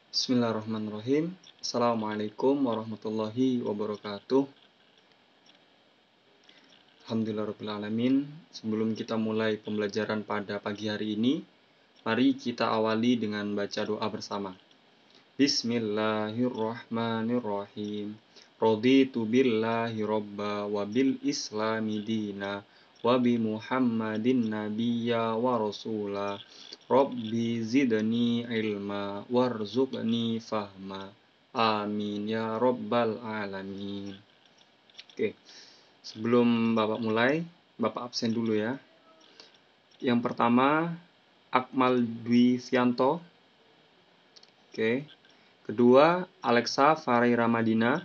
Bismillahirrahmanirrahim. Assalamualaikum warahmatullahi wabarakatuh. Alhamdulillahirrahmanirrahim. Sebelum kita mulai pembelajaran pada pagi hari ini, mari kita awali dengan baca doa bersama. Bismillahirrahmanirrahim. Raditu billahi robba wa bil islami dina wa bi muhammadin nabiyya wa rasula. Rabbi zidni ilma warzuqni fahma. Amin ya rabbal alamin. Oke, sebelum Bapak mulai, Bapak absen dulu ya. Yang pertama, Akmal Dwi Fianto. Oke. Kedua, Alexa Farai Ramadina.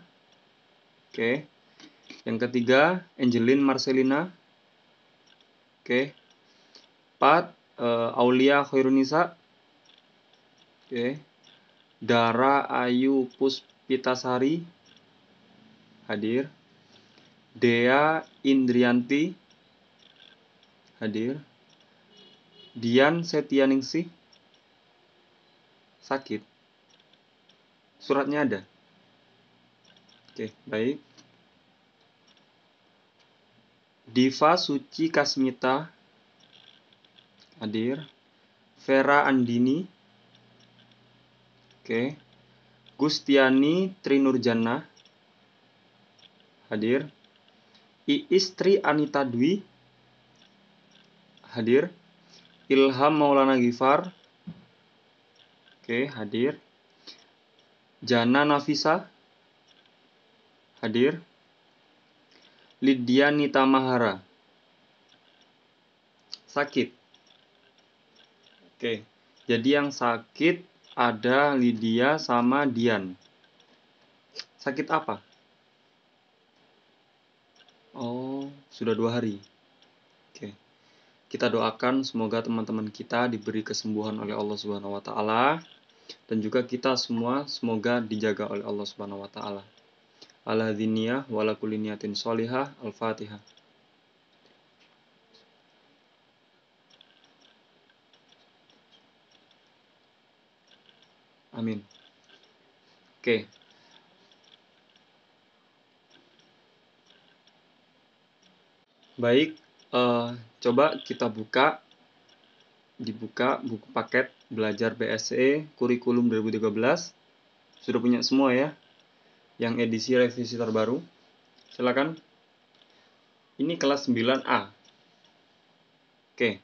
Oke. Yang ketiga, Angelin Marcelina. Oke. 4, Aulia Khairunisa. Oke. Dara Ayu Puspitasari. Hadir. Dea Indrianti. Hadir. Dian Setianingsih. Sakit. Suratnya ada. Oke, baik. Diva Suci Kasmita. Hadir. Vera Andini. Oke. Gustiani Trinurjana. Hadir. Iis Tri Anita Dwi. Hadir. Ilham Maulana Gifar. Oke, hadir. Jana Nafisa. Hadir. Lydia Nita Mahara. Sakit. Oke, jadi yang sakit ada Lydia sama Dian. Sakit apa? Oh, sudah 2 hari. Oke. Kita doakan semoga teman-teman kita diberi kesembuhan oleh Allah Subhanahu wa taala dan juga kita semua semoga dijaga oleh Allah Subhanahu wa taala. Ala dziniyah wa ala kulli niyatin sholihah. Al-Fatihah. Amin. Oke. Baik, coba kita dibuka buku paket belajar BSE kurikulum 2013. Sudah punya semua ya, yang edisi revisi terbaru. Silakan. Ini kelas 9A. Oke.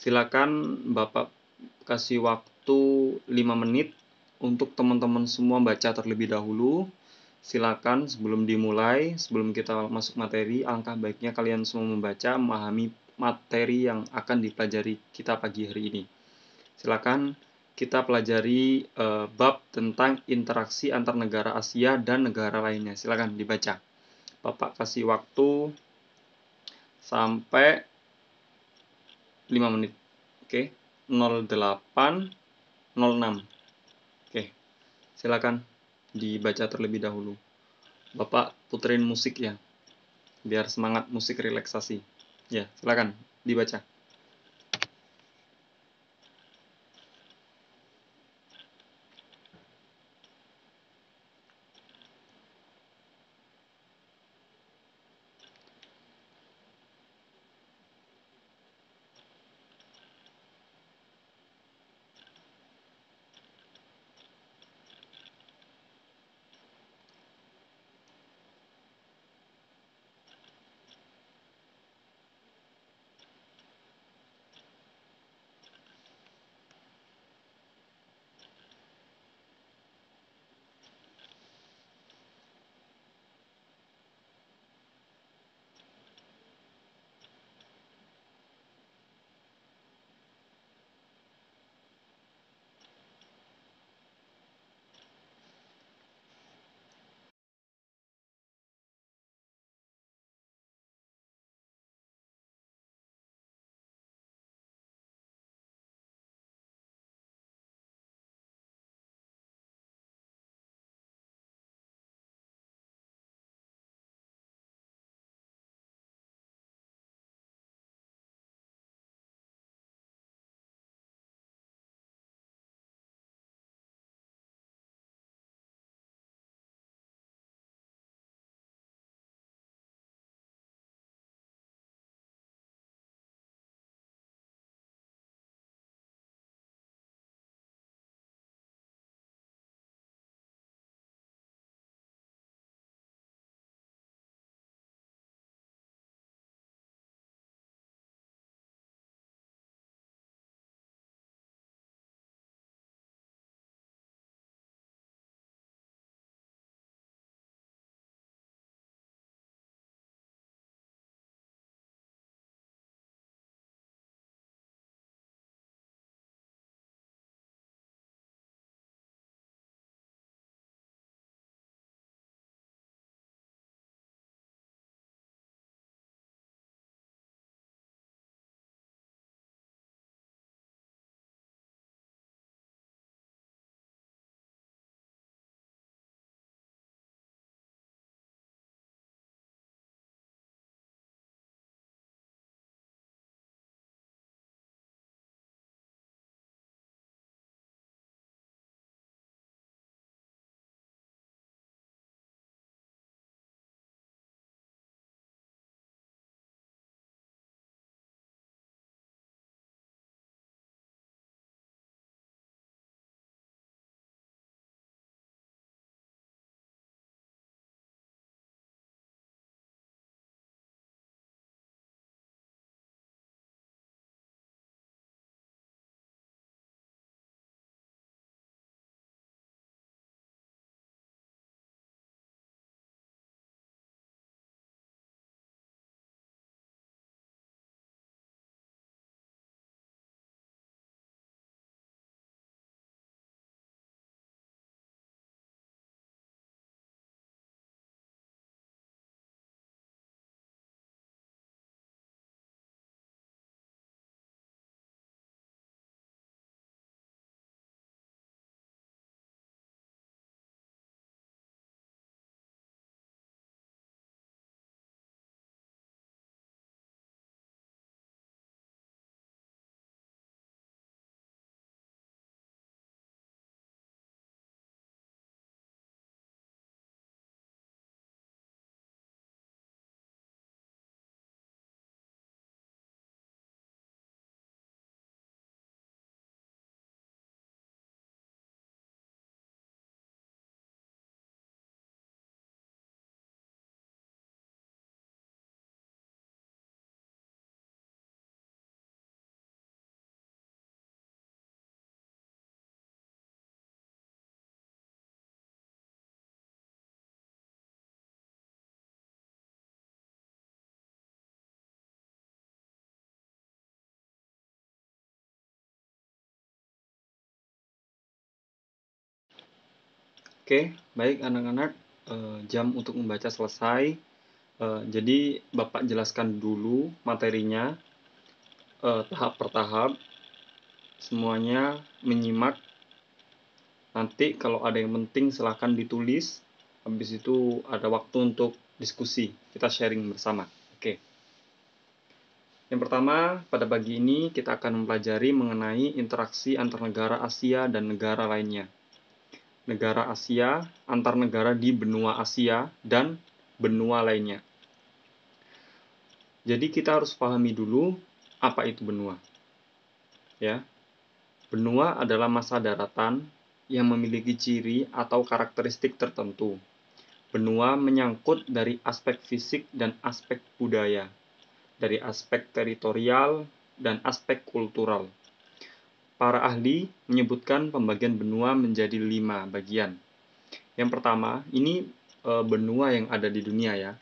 Silakan Bapak kasih waktu 5 menit untuk teman-teman semua baca terlebih dahulu. Silakan sebelum dimulai, sebelum kita masuk materi, alangkah baiknya kalian semua membaca, memahami materi yang akan dipelajari kita pagi hari ini. Silakan kita pelajari bab tentang interaksi antar negara Asia dan negara lainnya. Silakan dibaca. Bapak kasih waktu sampai 5 menit. Oke. 08.06. Oke. Silakan dibaca terlebih dahulu. Bapak puterin musik ya, biar semangat musik relaksasi. Ya, silakan dibaca. Oke, baik anak-anak, jam untuk membaca selesai. Jadi Bapak jelaskan dulu materinya, tahap per tahap. Semuanya menyimak. Nanti kalau ada yang penting silahkan ditulis. Habis itu ada waktu untuk diskusi. Kita sharing bersama. Oke. Yang pertama, pada pagi ini kita akan mempelajari mengenai interaksi antar negara Asia dan negara lainnya. Negara Asia, antar negara di benua Asia, dan benua lainnya. Jadi kita harus pahami dulu apa itu benua. Ya. Benua adalah massa daratan yang memiliki ciri atau karakteristik tertentu. Benua menyangkut dari aspek fisik dan aspek budaya, dari aspek teritorial dan aspek kultural. Para ahli menyebutkan pembagian benua menjadi 5 bagian. Yang pertama, ini benua yang ada di dunia ya.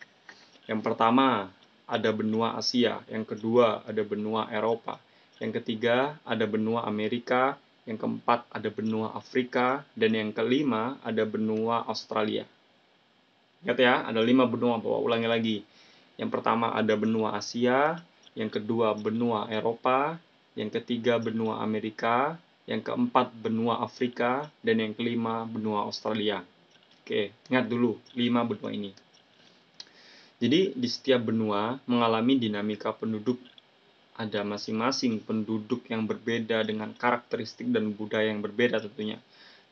Yang pertama, ada benua Asia. Yang kedua, ada benua Eropa. Yang ketiga, ada benua Amerika. Yang keempat, ada benua Afrika. Dan yang kelima, ada benua Australia. Ingat ya, ada 5 benua. Bawa ulangi lagi. Yang pertama, ada benua Asia. Yang kedua, benua Eropa. Yang ketiga, benua Amerika. Yang keempat, benua Afrika. Dan yang kelima, benua Australia. Oke, ingat dulu 5 benua ini. Jadi, di setiap benua mengalami dinamika penduduk. Ada masing-masing penduduk yang berbeda dengan karakteristik dan budaya yang berbeda tentunya.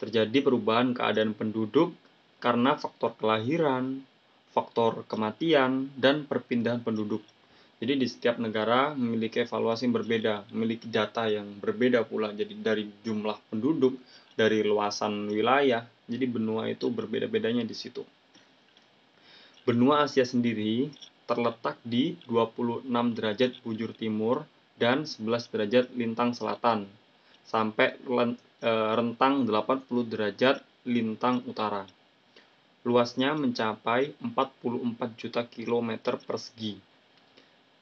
Terjadi perubahan keadaan penduduk karena faktor kelahiran, faktor kematian, dan perpindahan penduduk. Jadi di setiap negara memiliki evaluasi yang berbeda, memiliki data yang berbeda pula. Jadi dari jumlah penduduk, dari luasan wilayah, jadi benua itu berbeda-bedanya di situ. Benua Asia sendiri terletak di 26 derajat bujur timur dan 11 derajat lintang selatan, sampai rentang 80 derajat lintang utara. Luasnya mencapai 44 juta kilometer persegi.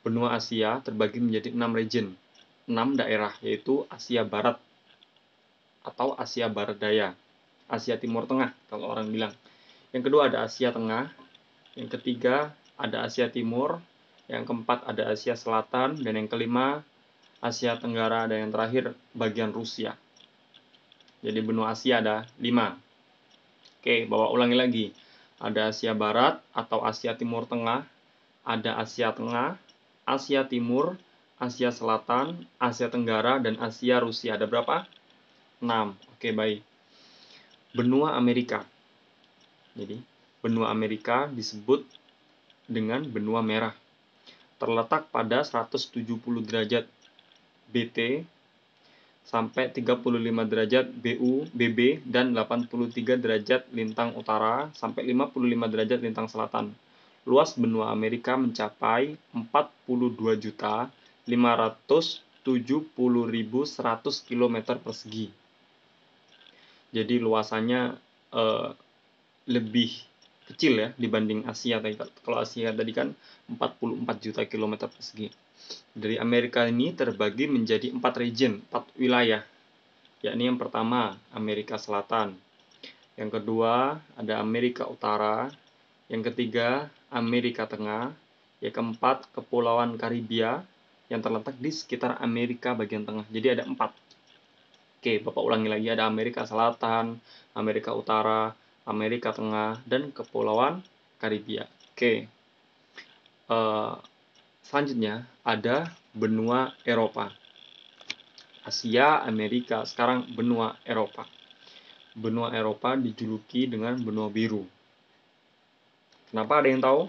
Benua Asia terbagi menjadi 6 region, 6 daerah, yaitu Asia Barat atau Asia Barat Daya, Asia Timur Tengah kalau orang bilang. Yang kedua ada Asia Tengah, yang ketiga ada Asia Timur, yang keempat ada Asia Selatan, dan yang kelima Asia Tenggara, dan yang terakhir bagian Rusia. Jadi benua Asia ada 5. Oke, bawa ulangi lagi. Ada Asia Barat atau Asia Timur Tengah, ada Asia Tengah, Asia Timur, Asia Selatan, Asia Tenggara, dan Asia Rusia. Ada berapa? 6. Oke, baik. Benua Amerika. Jadi, benua Amerika disebut dengan benua merah. Terletak pada 170 derajat BT sampai 35 derajat BB dan 83 derajat lintang utara sampai 55 derajat lintang selatan. Luas benua Amerika mencapai 42.570.100 km persegi. Jadi luasannya lebih kecil ya dibanding Asia tadi. Kalau Asia tadi kan 44 juta kilometer persegi. Dari Amerika ini terbagi menjadi 4 region, 4 wilayah. Yakni yang pertama Amerika Selatan. Yang kedua ada Amerika Utara. Yang ketiga Amerika Tengah. Yang keempat Kepulauan Karibia yang terletak di sekitar Amerika bagian tengah. Jadi ada 4. Oke, Bapak ulangi lagi. Ada Amerika Selatan, Amerika Utara, Amerika Tengah, dan Kepulauan Karibia. Oke. Selanjutnya ada benua Eropa. Asia, Amerika, sekarang benua Eropa. Benua Eropa dijuluki dengan benua biru. Kenapa, ada yang tahu?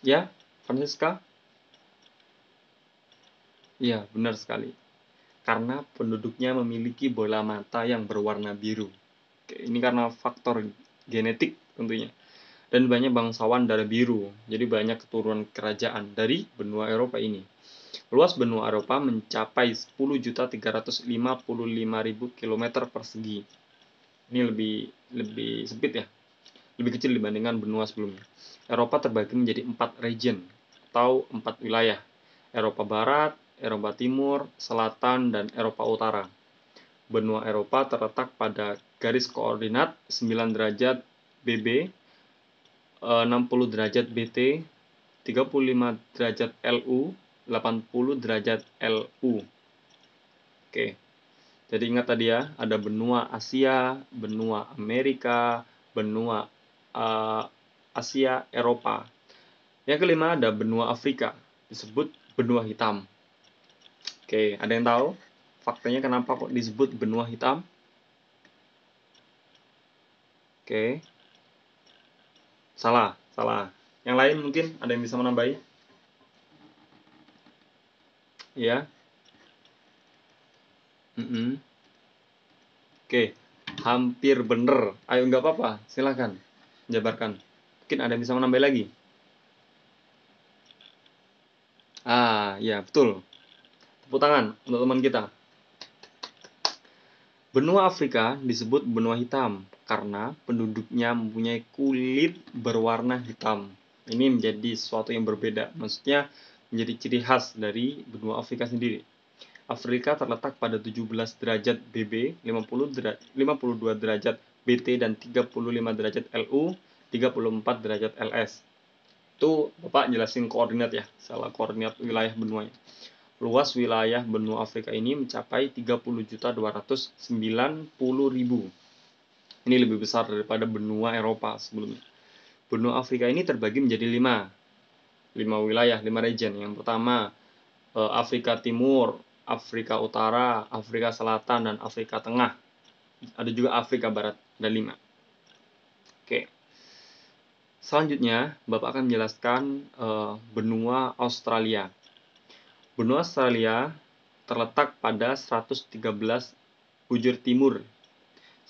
Ya, Francisca? Iya, benar sekali. Karena penduduknya memiliki bola mata yang berwarna biru. Oke, ini karena faktor genetik tentunya. Dan banyak bangsawan darah biru, jadi banyak keturunan kerajaan dari benua Eropa ini. Luas benua Eropa mencapai 10.355.000 km persegi. Ini lebih sempit ya, lebih kecil dibandingkan benua sebelumnya. Eropa terbagi menjadi 4 region atau 4 wilayah. Eropa Barat, Eropa Timur, Selatan, dan Eropa Utara. Benua Eropa terletak pada garis koordinat 9 derajat BB, 60 derajat BT, 35 derajat LU, 80 derajat LU. Oke. Jadi ingat tadi ya, ada benua Asia, benua Amerika, benua Asia, Eropa. Yang kelima ada benua Afrika, disebut benua hitam. Oke, ada yang tahu faktanya kenapa kok disebut benua hitam? Oke. Salah. Yang lain mungkin ada yang bisa menambahi? Ya. Oke, hampir bener. Ayo, nggak apa-apa, silakan jabarkan. Mungkin ada yang bisa menambah lagi. Ya betul. Tepuk tangan untuk teman kita. Benua Afrika disebut benua hitam karena penduduknya mempunyai kulit berwarna hitam. Ini menjadi sesuatu yang berbeda. Maksudnya menjadi ciri khas dari benua Afrika sendiri. Afrika terletak pada 17 derajat BB, 52 derajat BT, dan 35 derajat LU, 34 derajat LS. Itu Bapak jelasin koordinat ya, salah koordinat wilayah benuanya. Luas wilayah benua Afrika ini mencapai 30.290.000. Ini lebih besar daripada benua Eropa sebelumnya. Benua Afrika ini terbagi menjadi 5 wilayah, 5 region. Yang pertama Afrika Timur, Afrika Utara, Afrika Selatan, dan Afrika Tengah. Ada juga Afrika Barat, ada 5. Oke. Selanjutnya, Bapak akan menjelaskan benua Australia. Benua Australia terletak pada 113 bujur timur,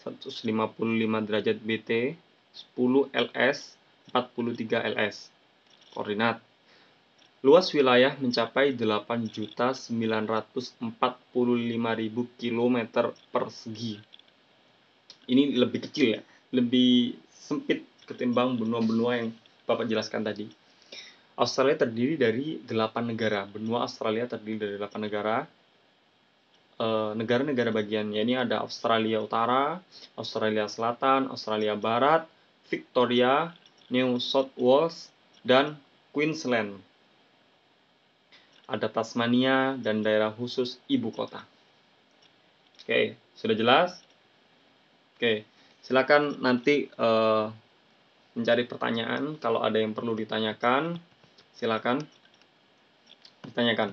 155 derajat BT, 10 LS, 43 LS. Koordinat. Luas wilayah mencapai 8.945.000 km persegi. Ini lebih kecil ya, lebih sempit ketimbang benua-benua yang Bapak jelaskan tadi. Australia terdiri dari 8 negara. Benua Australia terdiri dari 8 negara. Negara-negara bagiannya ini ada Australia Utara, Australia Selatan, Australia Barat, Victoria, New South Wales, dan Queensland. Ada Tasmania dan daerah khusus ibu kota. Oke, sudah jelas? Oke, silakan nanti mencari pertanyaan. Kalau ada yang perlu ditanyakan, silakan ditanyakan.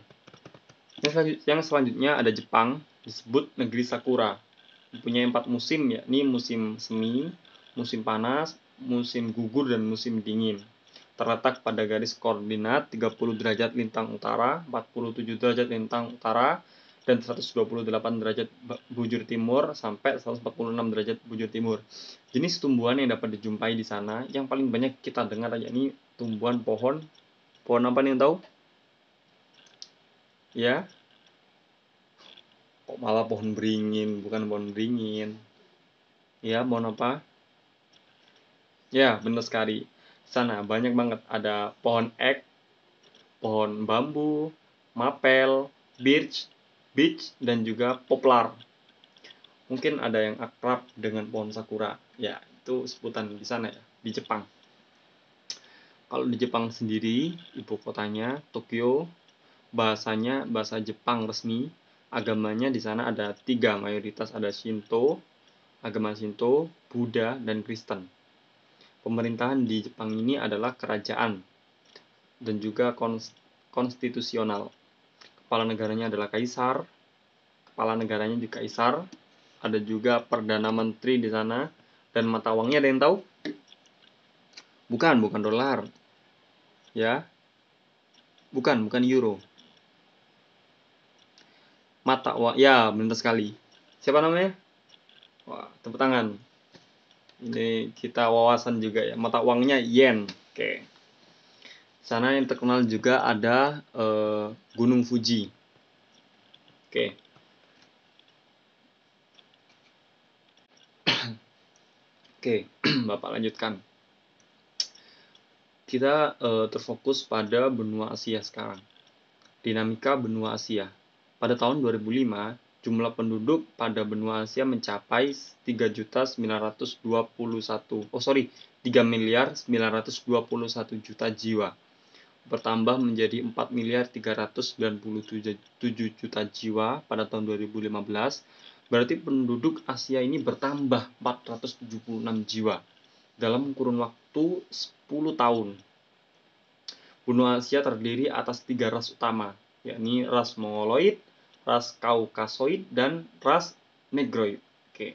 Yang selanjutnya ada Jepang, disebut negeri Sakura. Mempunyai 4 musim, yakni musim semi, musim panas, musim gugur, dan musim dingin. Terletak pada garis koordinat 30 derajat lintang utara, 47 derajat lintang utara, dan 128 derajat bujur timur sampai 146 derajat bujur timur. Jenis tumbuhan yang dapat dijumpai di sana yang paling banyak kita dengar yakni tumbuhan pohon. Pohon apa nih yang tahu? Ya? Kok malah pohon beringin, bukan pohon beringin. Ya, pohon apa? Ya, benar sekali. Sana banyak banget, ada pohon ek, pohon bambu, mapel, beech, dan juga poplar. Mungkin ada yang akrab dengan pohon sakura. Ya, itu sebutan di sana ya, di Jepang. Kalau di Jepang sendiri, ibu kotanya Tokyo, bahasanya bahasa Jepang resmi. Agamanya di sana ada 3, mayoritas ada Shinto, agama Shinto, Buddha, dan Kristen. Pemerintahan di Jepang ini adalah kerajaan dan juga konstitusional. Kepala negaranya adalah kaisar. Kepala negaranya juga kaisar. Ada juga perdana menteri di sana. Dan mata uangnya ada yang tahu? Bukan dolar. Ya. Bukan euro. Mata uang. Ya, benar sekali. Siapa namanya? Wah, tepuk tangan. Ini kita wawasan juga ya. Mata uangnya yen. Oke. Sana yang terkenal juga ada Gunung Fuji. Oke. Oke, Bapak lanjutkan. Kita terfokus pada benua Asia sekarang. Dinamika benua Asia. Pada tahun 2005, jumlah penduduk pada benua Asia mencapai 3 miliar 921 jiwa, bertambah menjadi 4 miliar 397 juta jiwa pada tahun 2015. Berarti penduduk Asia ini bertambah 476 jiwa dalam kurun waktu 10 tahun. Benua Asia terdiri atas 3 ras utama, yakni ras Mongoloid, ras Kaukasoid, dan ras Negroid. Oke.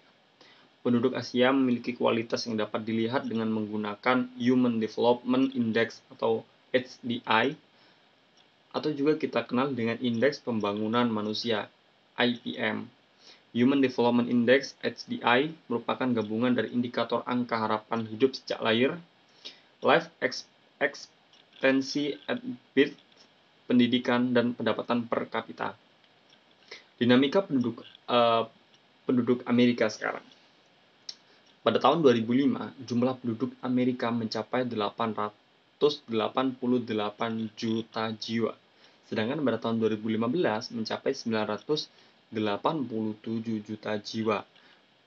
Penduduk Asia memiliki kualitas yang dapat dilihat dengan menggunakan Human Development Index atau HDI, atau juga kita kenal dengan Indeks Pembangunan Manusia, IPM. Human Development Index (HDI) merupakan gabungan dari indikator angka harapan hidup sejak lahir, life expectancy at birth, pendidikan, dan pendapatan per kapita. Dinamika penduduk Amerika sekarang. Pada tahun 2005, jumlah penduduk Amerika mencapai 888 juta jiwa. Sedangkan pada tahun 2015 mencapai 987 juta jiwa.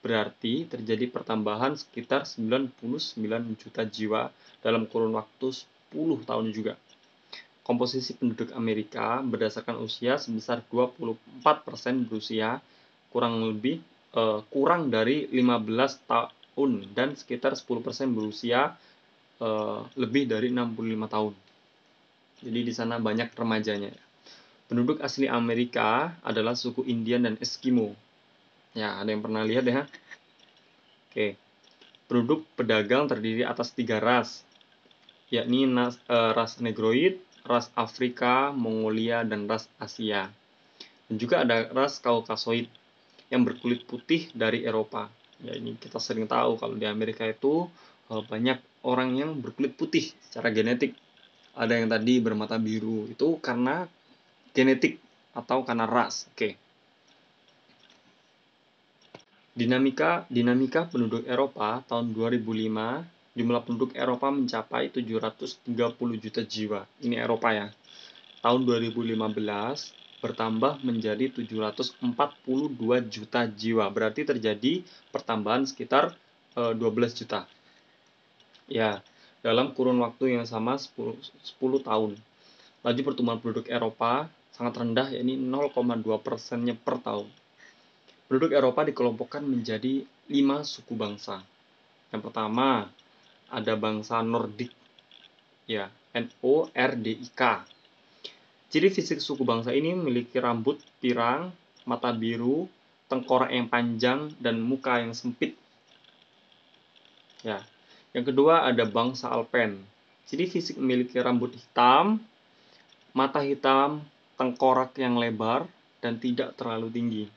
Berarti terjadi pertambahan sekitar 99 juta jiwa dalam kurun waktu 10 tahun juga. Komposisi penduduk Amerika berdasarkan usia sebesar 24% berusia kurang dari 15 tahun dan sekitar 10% berusia lebih dari 65 tahun. Jadi di sana banyak remajanya. Penduduk asli Amerika adalah suku Indian dan Eskimo. Ya, ada yang pernah lihat ya? Oke. Penduduk pedagang terdiri atas 3 ras, yakni ras Negroid, ras Afrika, Mongolia, dan ras Asia. Dan juga ada ras Kaukasoid yang berkulit putih dari Eropa. Ya, ini kita sering tahu kalau di Amerika itu banyak orang yang berkulit putih secara genetik. Ada yang tadi bermata biru, itu karena genetik atau karena ras. Oke. Dinamika penduduk Eropa tahun 2005, jumlah penduduk Eropa mencapai 730 juta jiwa. Ini Eropa ya. Tahun 2015 bertambah menjadi 742 juta jiwa. Berarti terjadi pertambahan sekitar 12 juta. Ya, dalam kurun waktu yang sama 10 tahun. Laju pertumbuhan penduduk Eropa sangat rendah, yakni 0,2%-nya per tahun. Penduduk Eropa dikelompokkan menjadi 5 suku bangsa. Yang pertama, ada bangsa Nordik, ya, NORDIK. Ciri fisik suku bangsa ini memiliki rambut pirang, mata biru, tengkorak yang panjang, dan muka yang sempit. Ya. Yang kedua ada bangsa Alpen. Ciri fisik memiliki rambut hitam, mata hitam, tengkorak yang lebar, dan tidak terlalu tinggi.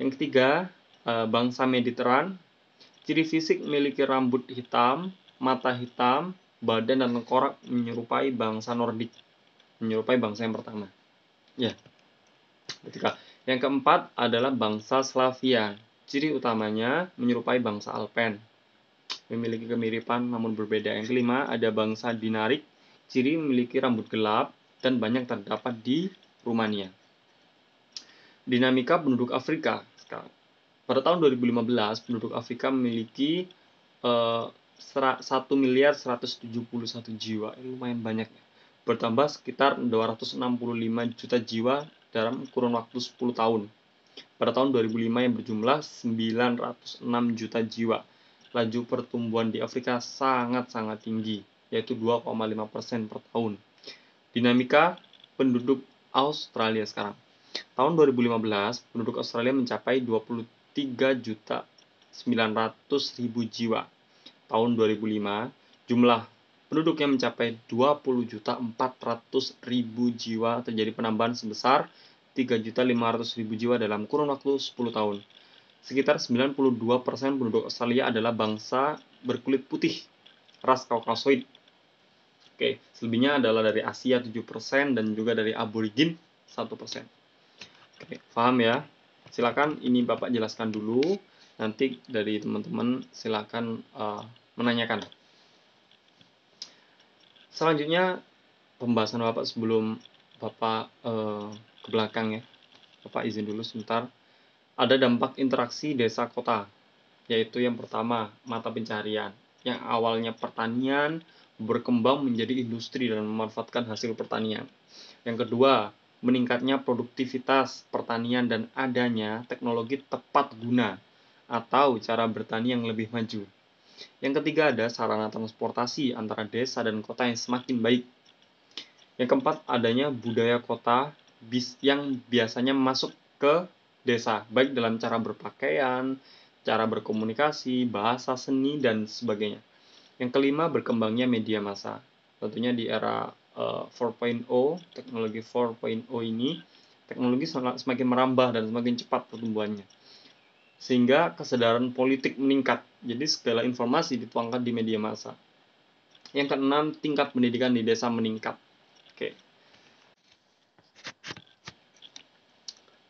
Yang ketiga, bangsa Mediteran. Ciri fisik memiliki rambut hitam, mata hitam, badan dan tengkorak menyerupai bangsa Nordik, menyerupai bangsa yang pertama. Ya. Ketika yang keempat adalah bangsa Slavia. Ciri utamanya menyerupai bangsa Alpen, memiliki kemiripan namun berbeda. Yang kelima ada bangsa Dinarik. Ciri memiliki rambut gelap dan banyak terdapat di Rumania. Dinamika penduduk Afrika sekarang. Pada tahun 2015, penduduk Afrika memiliki 1.171 jiwa. Ini lumayan banyak ya. Bertambah sekitar 265 juta jiwa dalam kurun waktu 10 tahun. Pada tahun 2005 yang berjumlah 906 juta jiwa. Laju pertumbuhan di Afrika sangat-sangat tinggi, yaitu 2,5% per tahun. Dinamika penduduk Australia sekarang. Tahun 2015, penduduk Australia mencapai 23.900.000 jiwa. Tahun 2005, jumlah penduduknya mencapai 20.400.000 jiwa, terjadi penambahan sebesar 3.500.000 jiwa dalam kurun waktu 10 tahun. Sekitar 92% penduduk Australia adalah bangsa berkulit putih, ras Kaukasoid. Oke, selebihnya adalah dari Asia 7% dan juga dari aborigin 1%. Oke, paham ya? Silakan ini Bapak jelaskan dulu, nanti dari teman-teman silakan menanyakan. Selanjutnya pembahasan Bapak sebelum Bapak ke belakang ya. Bapak izin dulu sebentar. Ada dampak interaksi desa kota, yaitu yang pertama, mata pencaharian. Yang awalnya pertanian berkembang menjadi industri dan memanfaatkan hasil pertanian. Yang kedua, meningkatnya produktivitas pertanian dan adanya teknologi tepat guna atau cara bertani yang lebih maju. Yang ketiga, ada sarana transportasi antara desa dan kota yang semakin baik. Yang keempat, adanya budaya kota yang biasanya masuk ke desa, baik dalam cara berpakaian, cara berkomunikasi, bahasa seni, dan sebagainya. Yang kelima, berkembangnya media massa. Tentunya di era 4.0, teknologi 4.0 ini, teknologi semakin merambah dan semakin cepat pertumbuhannya. Sehingga kesadaran politik meningkat. Jadi segala informasi dituangkan di media massa. Yang keenam, tingkat pendidikan di desa meningkat. Oke.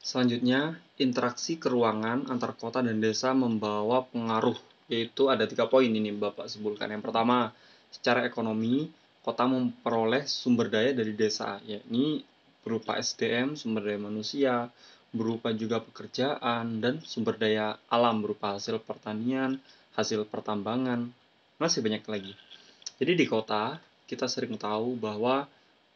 Selanjutnya, interaksi keruangan antar kota dan desa membawa pengaruh, yaitu ada 3 poin ini Bapak sebutkan. Yang pertama, secara ekonomi, kota memperoleh sumber daya dari desa, yakni berupa SDM, sumber daya manusia, berupa juga pekerjaan, dan sumber daya alam berupa hasil pertanian, hasil pertambangan, masih banyak lagi. Jadi di kota, kita sering tahu bahwa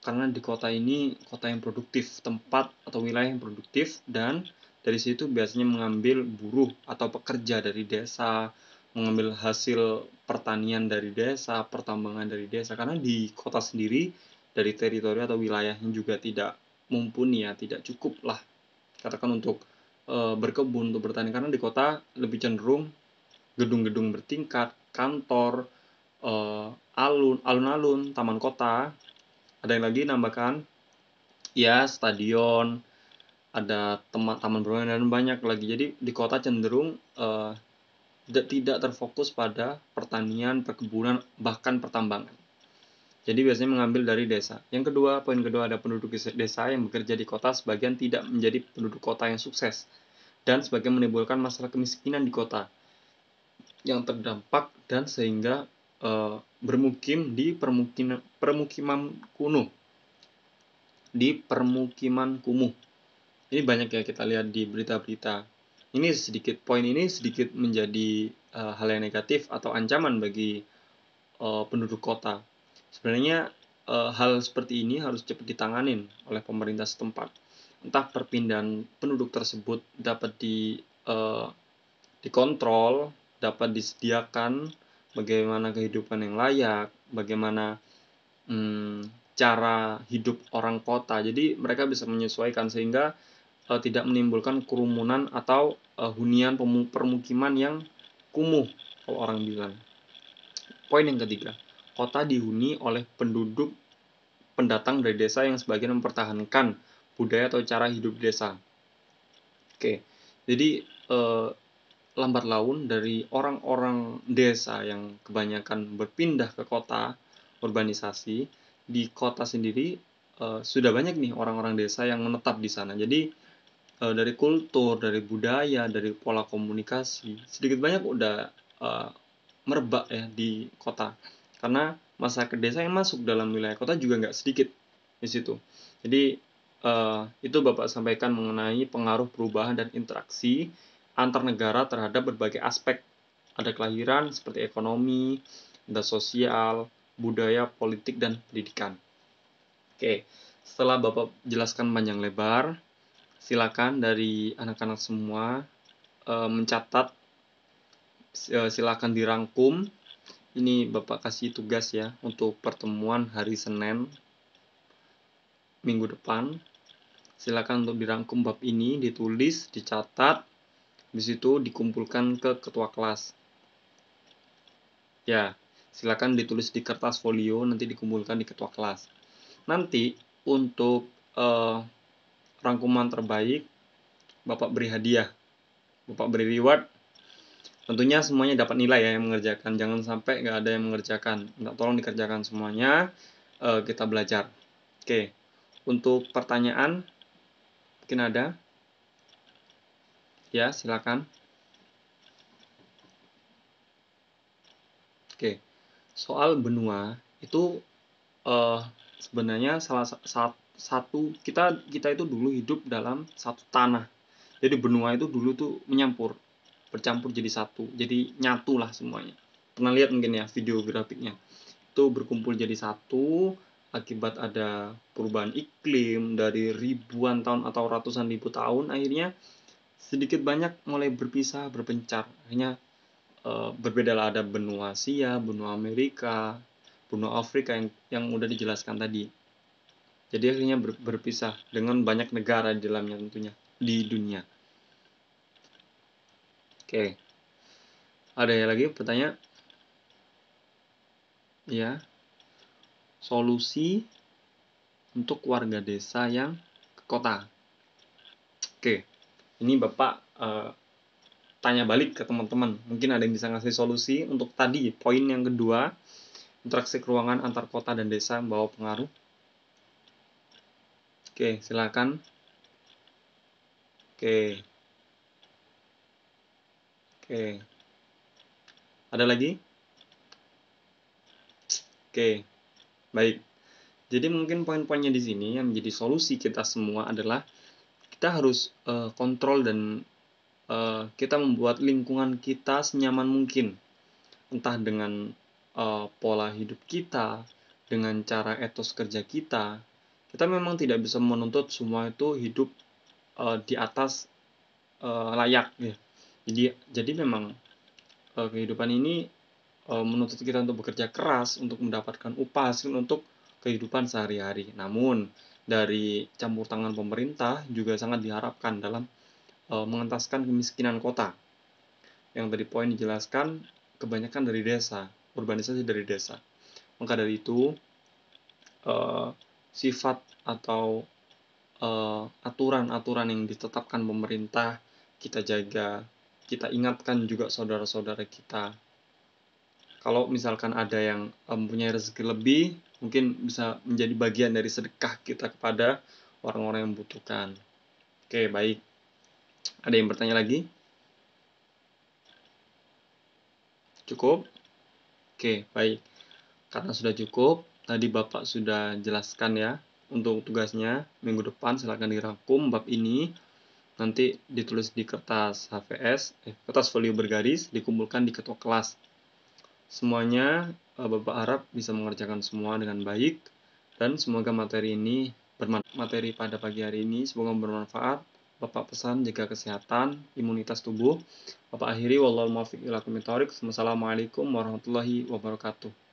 karena di kota ini kota yang produktif, tempat atau wilayah yang produktif, dan dari situ biasanya mengambil buruh atau pekerja dari desa, mengambil hasil pertanian dari desa, pertambangan dari desa, karena di kota sendiri dari teritori atau wilayahnya juga tidak mumpuni ya, tidak cukup lah katakan untuk berkebun, untuk bertani, karena di kota lebih cenderung gedung-gedung bertingkat, kantor, alun-alun, taman kota. Ada yang lagi nambahkan, ya stadion, ada taman bermain dan banyak lagi. Jadi di kota cenderung tidak terfokus pada pertanian, perkebunan, bahkan pertambangan. Jadi biasanya mengambil dari desa. Yang kedua, poin kedua, ada penduduk desa yang bekerja di kota sebagian tidak menjadi penduduk kota yang sukses dan sebagian menimbulkan masalah kemiskinan di kota yang terdampak dan sehingga bermukim di permukiman kuno, di permukiman kumuh. Ini banyak ya kita lihat di berita-berita. Ini sedikit poin ini sedikit menjadi hal yang negatif atau ancaman bagi penduduk kota. Sebenarnya hal seperti ini harus cepat ditanganin oleh pemerintah setempat. Entah perpindahan penduduk tersebut dapat dikontrol, dapat disediakan bagaimana kehidupan yang layak, bagaimana cara hidup orang kota. Jadi mereka bisa menyesuaikan sehingga tidak menimbulkan kerumunan atau hunian permukiman yang kumuh kalau orang bilang. Poin yang ketiga, kota dihuni oleh penduduk pendatang dari desa yang sebagian mempertahankan budaya atau cara hidup desa. Oke, jadi lambat laun dari orang-orang desa yang kebanyakan berpindah ke kota, urbanisasi, di kota sendiri sudah banyak nih orang-orang desa yang menetap di sana. Jadi dari kultur, dari budaya, dari pola komunikasi, sedikit banyak udah merebak ya di kota. Karena masyarakat desa yang masuk dalam wilayah kota juga nggak sedikit di situ. Jadi itu Bapak sampaikan mengenai pengaruh perubahan dan interaksi antar negara terhadap berbagai aspek. Ada kelahiran seperti ekonomi, ada sosial, budaya, politik, dan pendidikan. Oke, setelah Bapak jelaskan panjang lebar, silakan dari anak-anak semua mencatat, silakan dirangkum. Ini Bapak kasih tugas ya untuk pertemuan hari Senin minggu depan. Silakan untuk dirangkum bab ini, ditulis, dicatat, habis itu dikumpulkan ke ketua kelas. Ya, silakan ditulis di kertas folio, nanti dikumpulkan di ketua kelas. Nanti untuk rangkuman terbaik, Bapak beri hadiah, Bapak beri reward. Tentunya semuanya dapat nilai ya yang mengerjakan. Jangan sampai nggak ada yang mengerjakan. Tolong dikerjakan semuanya, kita belajar. Oke, untuk pertanyaan, mungkin ada? Ya, silakan. Oke, soal benua itu sebenarnya salah kita itu dulu hidup dalam satu tanah. Jadi benua itu dulu tuh bercampur jadi satu, jadi nyatu lah semuanya. Pernah lihat mungkin ya video grafiknya, itu berkumpul jadi satu akibat ada perubahan iklim dari ribuan tahun atau ratusan ribu tahun. Akhirnya sedikit banyak mulai berpisah, berpencar. Akhirnya berbedalah, ada benua Asia, benua Amerika, benua Afrika yang udah dijelaskan tadi. Jadi akhirnya berpisah dengan banyak negara di dalamnya tentunya di dunia. Oke. Ada yang lagi pertanyaan? Ya. Solusi untuk warga desa yang ke kota. Oke. Ini Bapak tanya balik ke teman-teman. Mungkin ada yang bisa ngasih solusi untuk tadi poin yang kedua, interaksi ruangan antar kota dan desa membawa pengaruh. Oke, silakan. Oke. Ada lagi? Oke. Baik. Jadi mungkin poin-poinnya di sini yang menjadi solusi kita semua adalah kita harus kontrol dan kita membuat lingkungan kita senyaman mungkin. Entah dengan pola hidup kita, dengan cara etos kerja kita. Kita memang tidak bisa menuntut semua itu hidup di atas layak ya. Jadi memang kehidupan ini menuntut kita untuk bekerja keras untuk mendapatkan upah hasil untuk kehidupan sehari-hari. Namun dari campur tangan pemerintah juga sangat diharapkan dalam mengentaskan kemiskinan kota. Yang tadi poin dijelaskan kebanyakan dari desa, urbanisasi dari desa. Maka dari itu sifat atau aturan-aturan yang ditetapkan pemerintah kita jaga, kita ingatkan juga saudara-saudara kita. Kalau misalkan ada yang mempunyai rezeki lebih, mungkin bisa menjadi bagian dari sedekah kita kepada orang-orang yang membutuhkan. Oke, baik. Ada yang bertanya lagi? Cukup? Oke, baik. Karena sudah cukup, tadi Bapak sudah jelaskan ya, untuk tugasnya minggu depan silakan dirangkum bab ini, nanti ditulis di kertas HVS, kertas folio bergaris, dikumpulkan di ketua kelas. Semuanya Bapak harap bisa mengerjakan semua dengan baik, dan semoga materi ini materi pada pagi hari ini semoga bermanfaat. Bapak pesan jaga kesehatan, imunitas tubuh. Bapak akhiri, wallahul muwaffiq ila aqwamit thoriq. Wassalamualaikum warahmatullahi wabarakatuh.